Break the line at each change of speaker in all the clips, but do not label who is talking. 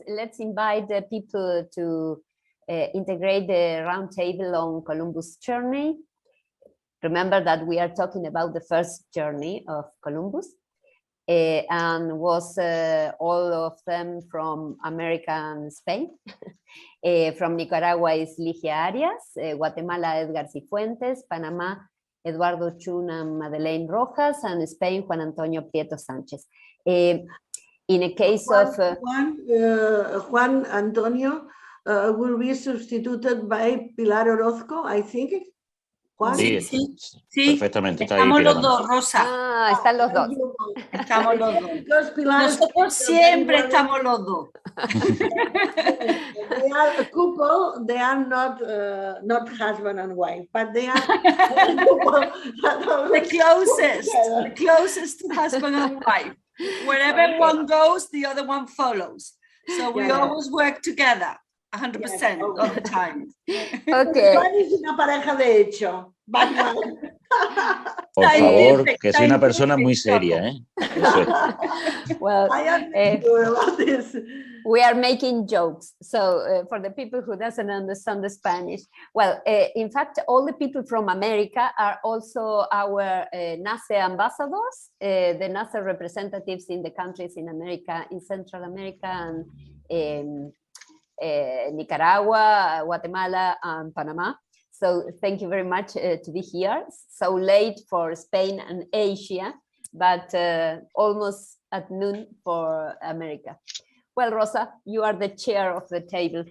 let's invite the people to integrate the roundtable on Columbus journey. Remember that we are talking about the first journey of Columbus, and was all of them from America and Spain. From Nicaragua is Ligia Arias, Guatemala Edgar Cifuentes, Panama Eduardo Chung and Madeleine Rojas, and Spain Juan Antonio Prieto Sánchez. In a case of
Juan Antonio will be substituted by Pilar Orozco, I think. Juan.
Sí, perfectamente. Está ahí,
Estamos
Pilar.
los dos, Rosa.
Ah, están los dos.
Estamos los dos.
Because Pilar
Nosotros siempre estamos los dos.
They are a couple. They are not husband and wife, but they are
the closest to husband and wife. Wherever one goes, the other one follows. So we always work together 100% of the time.
Okay.
Juan es una pareja de hecho.
Por favor, que soy una persona muy seria, ¿eh? Eso es.
Well,
I am sure about this.
we are making jokes. So for the people who doesn't understand the Spanish, well, in fact, all the people from America are also our NASE ambassadors, the NASE representatives in the countries in America, in Central America, and Nicaragua, Guatemala, and Panama. So thank you very much to be here. So late for Spain and Asia, but almost at noon for America. Well, Rosa, you are the chair of the table.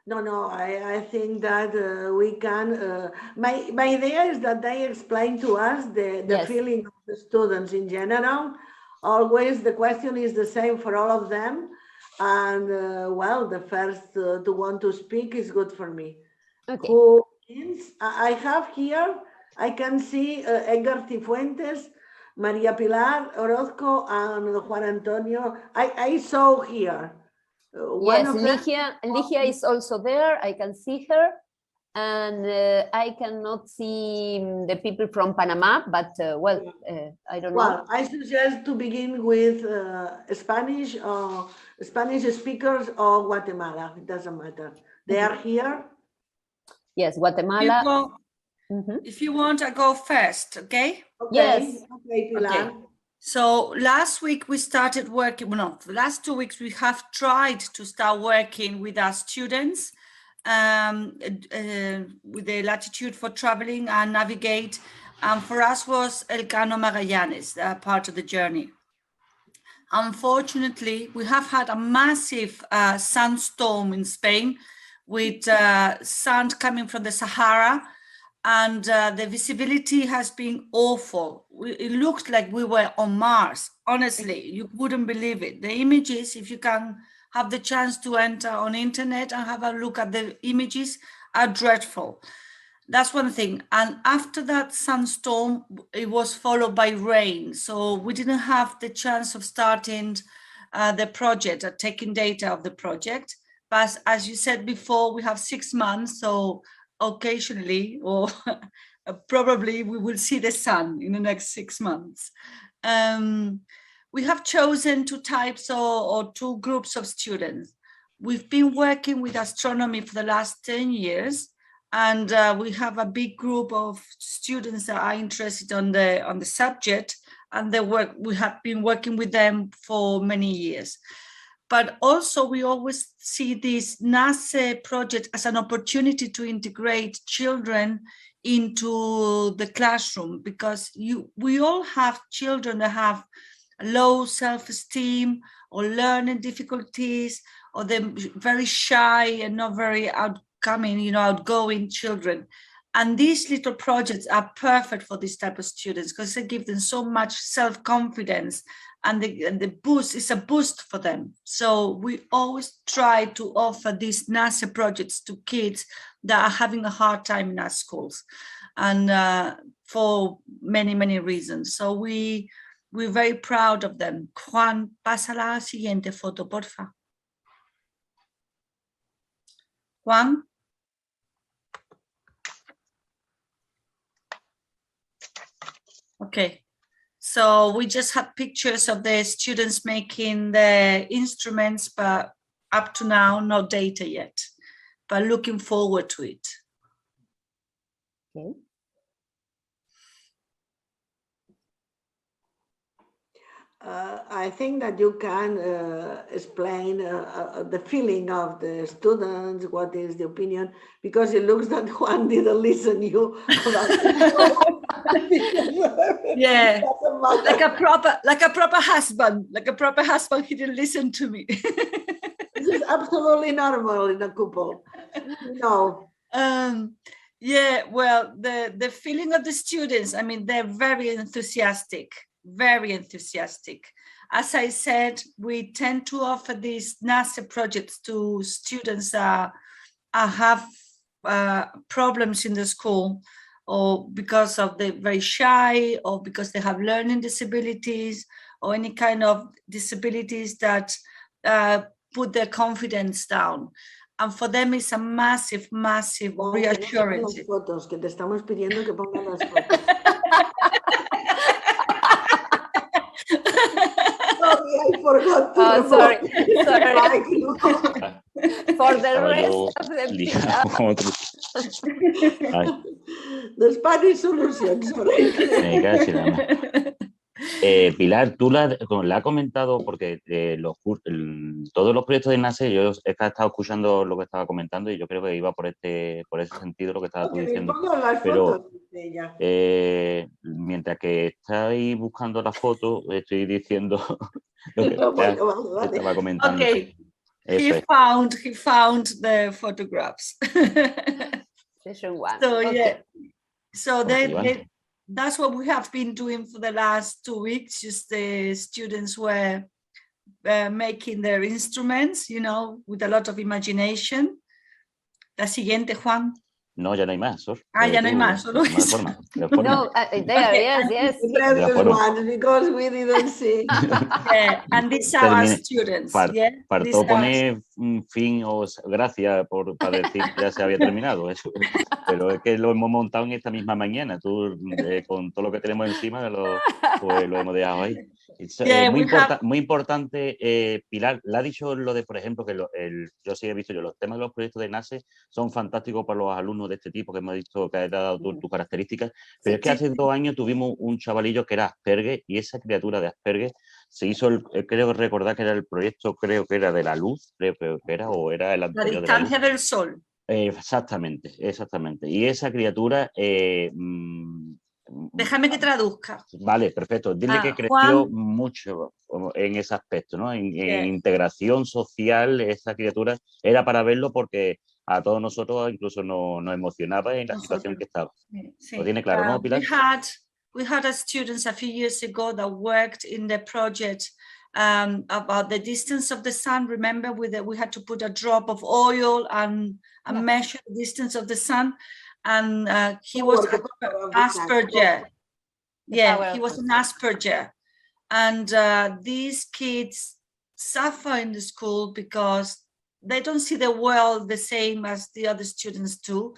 No, I think that we can, my idea is that they explain to us the feeling of the students in general. Always the question is the same for all of them. And well, the first to want to speak is good for me.
Okay.
Who is, I have here, I can see Edgar Cifuentes, Maria Pilar Orozco, and Juan Antonio. I saw here.
Yes, Ligia is also there. I can see her. And I cannot see the people from Panama, but well, I don't know.
Well, I suggest to begin with Spanish speakers or Guatemala. It doesn't matter. They are here.
Yes, Guatemala.
If you want, I go first, okay?
Yes.
Okay, Pilar.
Okay. So last week we started working, well, no, the last 2 weeks we have tried to start working with our students with the latitude for traveling and navigate. And for us was Elcano Magallanes, part of the journey. Unfortunately, we have had a massive sandstorm in Spain with sand coming from the Sahara, and the visibility has been awful. It looked like we were on Mars. Honestly, you wouldn't believe it. The images, if you can have the chance to enter on internet and have a look at the images, are dreadful. That's one thing. And after that sandstorm, it was followed by rain. So we didn't have the chance of starting the project or taking data of the project. But as you said before, we have 6 months. So occasionally, or probably, we will see the sun in the next 6 months. We have chosen 2 types or 2 groups of students. We've been working with astronomy for the last 10 years. And we have a big group of students that are interested on the subject, and we have been working with them for many years. But also we always see this NASE project as an opportunity to integrate children into the classroom, because we all have children that have low self-esteem or learning difficulties, or they're very shy and not very outgoing children. And these little projects are perfect for this type of students because they give them so much self-confidence, and the boost is a boost for them. So we always try to offer these NASE projects to kids that are having a hard time in our schools, and for many, many reasons. So we're very proud of them. Juan, pasa la siguiente foto, porfa. Juan? Okay. So we just had pictures of the students making the instruments, but up to now, no data yet, but looking forward to it.
Okay.
I think that you can explain the feeling of the students, what is the opinion, because it looks that Juan didn't listen you.
Yeah, like a proper husband, he didn't listen to me.
This is absolutely normal in a couple. No.
Yeah, well, the feeling of the students, I mean, they're very enthusiastic. As I said, we tend to offer these NASE projects to students that have problems in the school, or because of they're very shy, or because they have learning disabilities, or any kind of disabilities that put their confidence down. And for them, it's a massive reassurance.
Las fotos, que te estamos pidiendo que pongan las fotos. Sorry, I forgot to
sorry. For the
Estaba
rest
yo
of the
liado con otro. Ay,
The Spanish solution, sorry.
me cacho en la mano. Pilar, tú la has comentado, porque todos los proyectos de NASE, yo he estado escuchando lo que estaba comentando y yo creo que iba por ese sentido lo que estabas tú diciendo. Pero mientras que estáis buscando la foto, estoy diciendo lo que estaba comentando.
Okay, he found the photographs.
Session 1.
So
okay.
yeah, so that's what we have been doing for the last 2 weeks. Just the students were making their instruments, you know, with a lot of imagination. La siguiente, Juan.
No, ya no hay más.
Ya no hay más, solo eso.
No, there, yes.
Because we didn't see.
Yeah, and these are our students.
Faltó poner fin o gracias para decir que ya se había terminado eso. Pero es que lo hemos montado en esta misma mañana. Tú, con todo lo que tenemos encima, pues lo hemos dejado ahí. Muy importante, Pilar, le ha dicho lo de, por ejemplo, que yo sí he visto los temas de los proyectos de NASE son fantásticos para los alumnos de este tipo, que hemos visto que has dado tus características, pero es que hace 2 años tuvimos un chavalillo que era Asperger, y esa criatura de Asperger se hizo, creo recordar que era el proyecto, creo que era de la luz, creo que era, o era el anterior.
La distancia del sol.
Exactamente. Y esa criatura...
déjame que traduzca.
Vale, perfecto. Dile que creció
Juan,
mucho en ese aspecto, ¿no? En integración social, esa criatura era para verlo porque a todos nosotros incluso nos emocionaba en la situación que estaba.
Sí.
Lo tiene claro, ¿no, Pilar?
We had a students a few years ago that worked in the project about the distance of the sun. Remember, we had to put a drop of oil and measure the distance of the sun. And he was Asperger. Yeah, he was an Asperger. And these kids suffer in the school because they don't see the world the same as the other students do.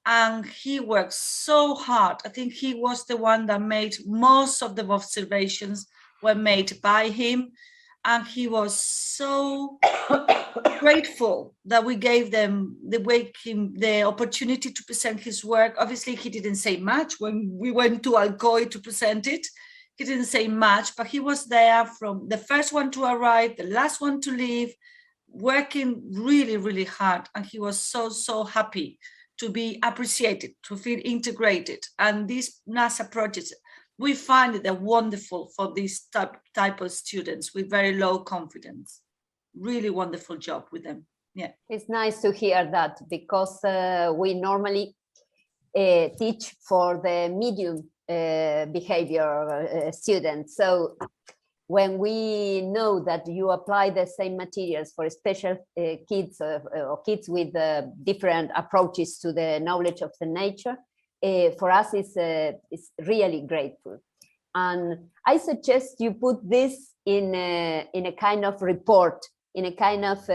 And he works so hard. I think he was the one that made most of the observations were made by him. And he was so grateful that we gave them the opportunity to present his work. Obviously, he didn't say much when we went to Alcoy to present it. He didn't say much, but he was there from the first one to arrive, the last one to leave, working really, really hard. And he was so happy to be appreciated, to feel integrated. And these NASA projects, we find they're wonderful for these type of students with very low confidence. Really wonderful job with them. Yeah,
it's nice to hear that, because we normally teach for the medium behavior students. So when we know that you apply the same materials for special kids or kids with different approaches to the knowledge of the nature, for us it's really grateful. And I suggest you put this in a kind of report, in a kind of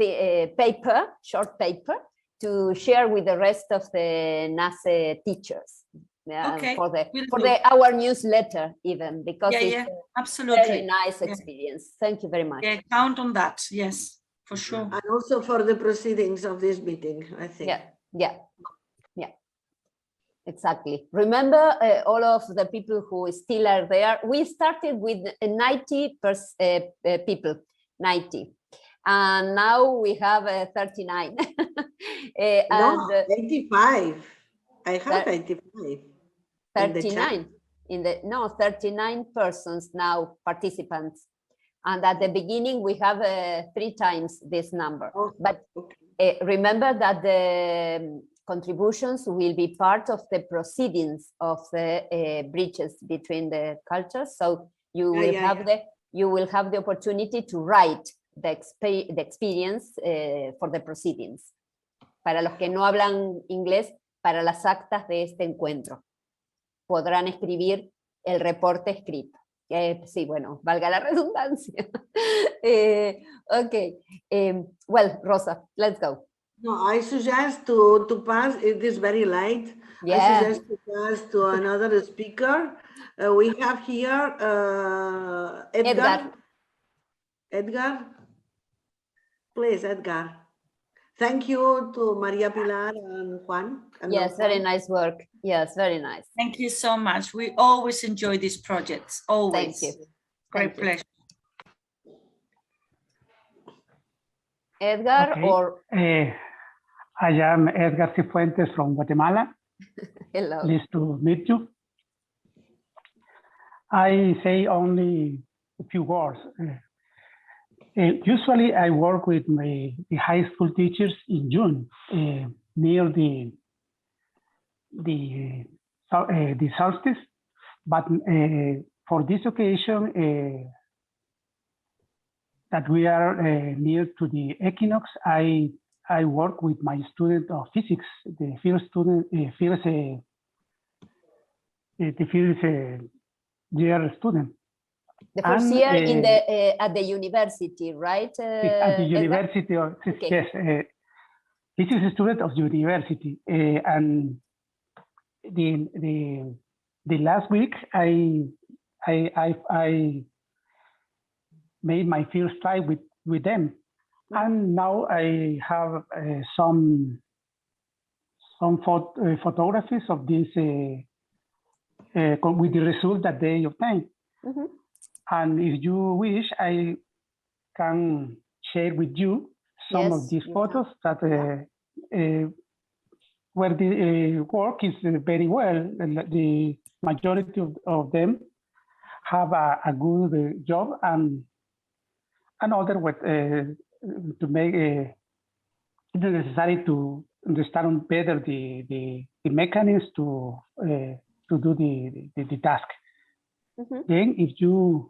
paper, short paper, to share with the rest of the NASE teachers.
Okay.
For
Will do.
our newsletter even, because
Yeah,
it's
yeah,
a
absolutely.
very nice
Yeah.
experience. Thank you very much.
Yeah, count on that. Yes, for sure.
And also for the proceedings of this meeting, I think.
Yeah. Exactly. Remember, all of the people who still are there. We started with 90 people, 90, and now we have 39.
No, 85. I have 85.
39 39 persons now, participants, and at the beginning we have 3 times this number.
Oh,
but
okay.
Remember that the contributions will be part of the proceedings of the bridges between the cultures, so you will have the opportunity to write the experience for the proceedings. Para los que no hablan inglés, para las actas de este encuentro podrán escribir el reporte escrito. Sí, bueno, valga la redundancia. Okay, well, Rosa, let's go.
No, I suggest to pass, it is very late.
Yeah.
I suggest to pass to another speaker. We have here Edgar. Edgar, please, Edgar. Thank you to Maria Pilar and Juan. And
yes, very nice work. Yes, very nice.
Thank you so much. We always enjoy these projects. Always.
Thank you.
Great pleasure.
Edgar,
okay.
or
I am Edgar Cifuentes from Guatemala.
Hello.
Pleased to meet you. I say only a few words. Usually I work with the high school teachers in June near the solstice, but for this occasion that we are near to the equinox, I work with my student of physics, the first student, the first year student.
The first year in the at the university, right?
At the university,
okay.
Yes. This is a student of university, and the last week I made my first try with them, and now I have some photographies of this with the result that they obtained.
Mm-hmm.
And if you wish, I can share with you some of these photos that where the work is very well. The majority of them have a good job, and other with to make it necessary to understand better the mechanisms to do the task. Mm-hmm. Then, if you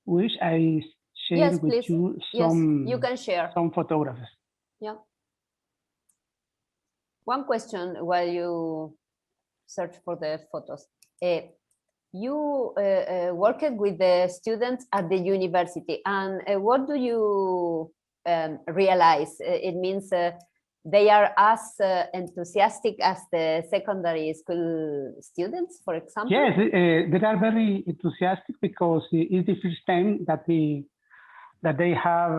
wish, I share with you some.
Yes, you can share
some photographs.
Yeah. One question while you search for the photos. You worked with the students at the university, and what do you realize? It means they are as enthusiastic as the secondary school students, for example?
Yes, they are very enthusiastic because it's the first time that they have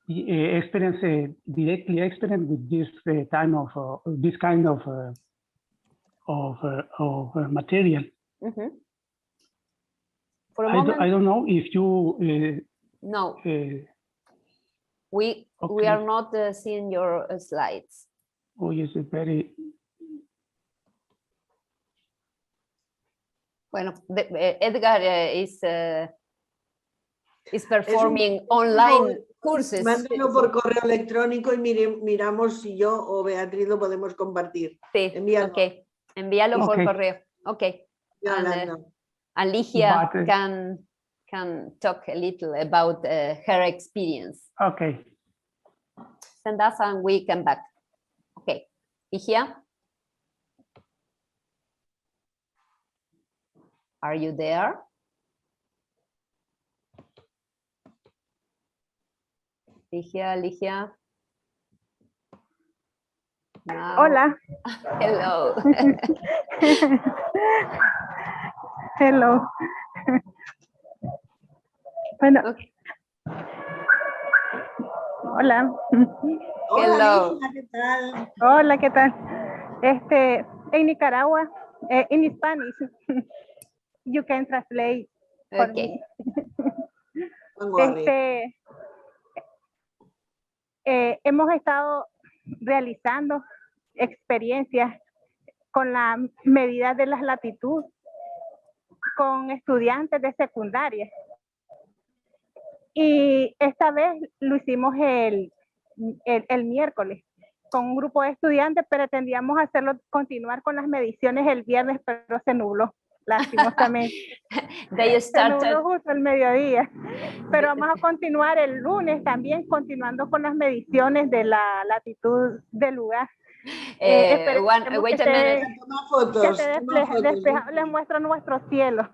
directly experience with this this kind of material.
Mm-hmm. For a moment,
I don't know if you.
No. We are not seeing your slides.
Oh, yes, it's very.
Bueno, Edgar is performing online cursos.
Mándalo por correo electrónico y miramos si yo o Beatriz lo podemos compartir.
Sí,
envíalo.
Okay. Envíalo por correo. Okay. And Ligia can talk a little about her experience.
Okay.
Send us and we come back. Okay. Ligia? Are you there? Ligia? Now,
Hola.
hello.
Hello. Bueno.
Okay.
Hola.
Hola,
Hello.
Ligia, ¿qué tal?
Hola, ¿qué tal? En Nicaragua, in Spanish, you can translate for
Okay.
me.
Don't worry.
Hemos estado realizando experiencias con la medida de las latitudes con estudiantes de secundaria. Y esta vez lo hicimos el miércoles con un grupo de estudiantes, pretendíamos continuar con las mediciones el viernes, pero se nubló, lastimosamente. Se nubló justo el mediodía. Pero vamos a continuar el lunes también, continuando con las mediciones de la latitud del lugar.
Wait a minute.
Toma fotos.
Les muestro nuestro cielo.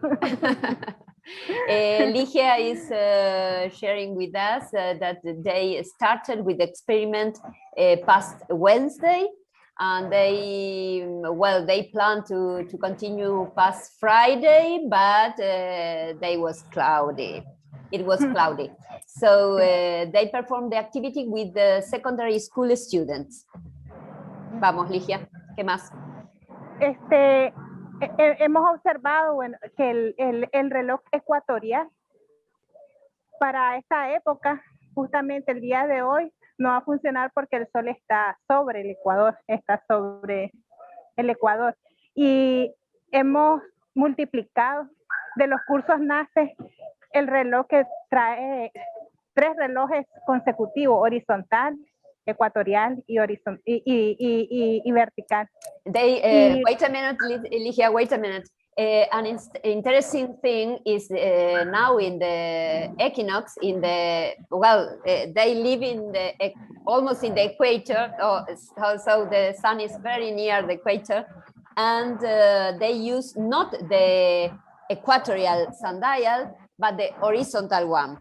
Ligia is sharing with us that they started with the experiment past Wednesday, and they plan to continue past Friday, but they was cloudy. It was cloudy. So they performed the activity with the secondary school students. Vamos, Ligia, ¿qué más?
Hemos observado que el reloj ecuatorial para esta época, justamente el día de hoy, no va a funcionar porque el sol está sobre el Ecuador, Y hemos multiplicado de los cursos NASE el reloj que trae 3 relojes consecutivos, horizontal, ecuatorial y vertical.
Wait a minute, Ligia, wait a minute. An interesting thing is now in the equinox, they live in almost in the equator, so the sun is very near the equator, and they use not the equatorial sundial, but the horizontal one.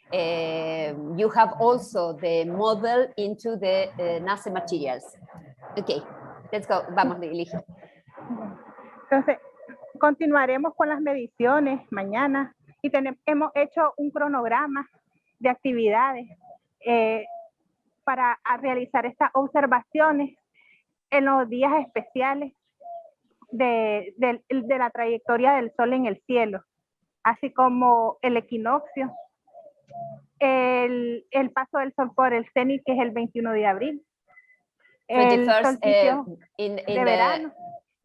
You have also the model into the NASE materials. Okay, let's go. Vamos, Ligia.
Entonces, continuaremos con las mediciones mañana y hemos hecho un cronograma de actividades para realizar estas observaciones en los días especiales de la trayectoria del sol en el cielo, así como el equinoccio, el paso del sol por el cenit, que es el 21 de abril, el solsticio de verano.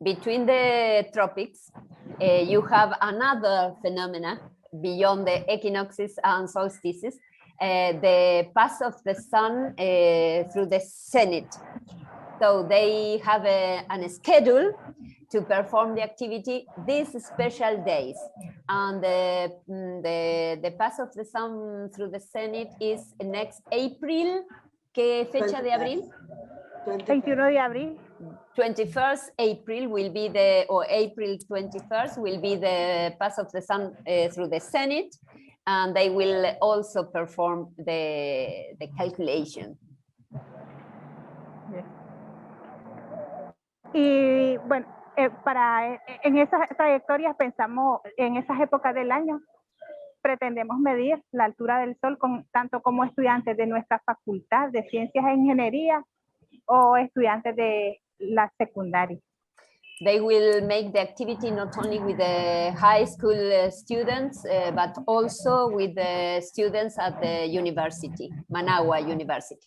Between the tropics, you have another phenomena beyond the equinoxes and solstices, the pass of the sun through the zenith. So they have a schedule to perform the activity these special days. And the pass of the sun through the zenith is next April. ¿Qué fecha de abril?
21 de abril.
21st April will be April 21st will be the pass of the sun through the zenith, and they will also perform the calculation.
Y bueno, en esas trayectorias pensamos, en esas épocas del año, pretendemos medir la altura del sol tanto como estudiantes de nuestra facultad de Ciencias e Ingeniería o estudiantes de la secundaria.
They will make the activity not only with the high school students, but also with the students at the university, Managua University.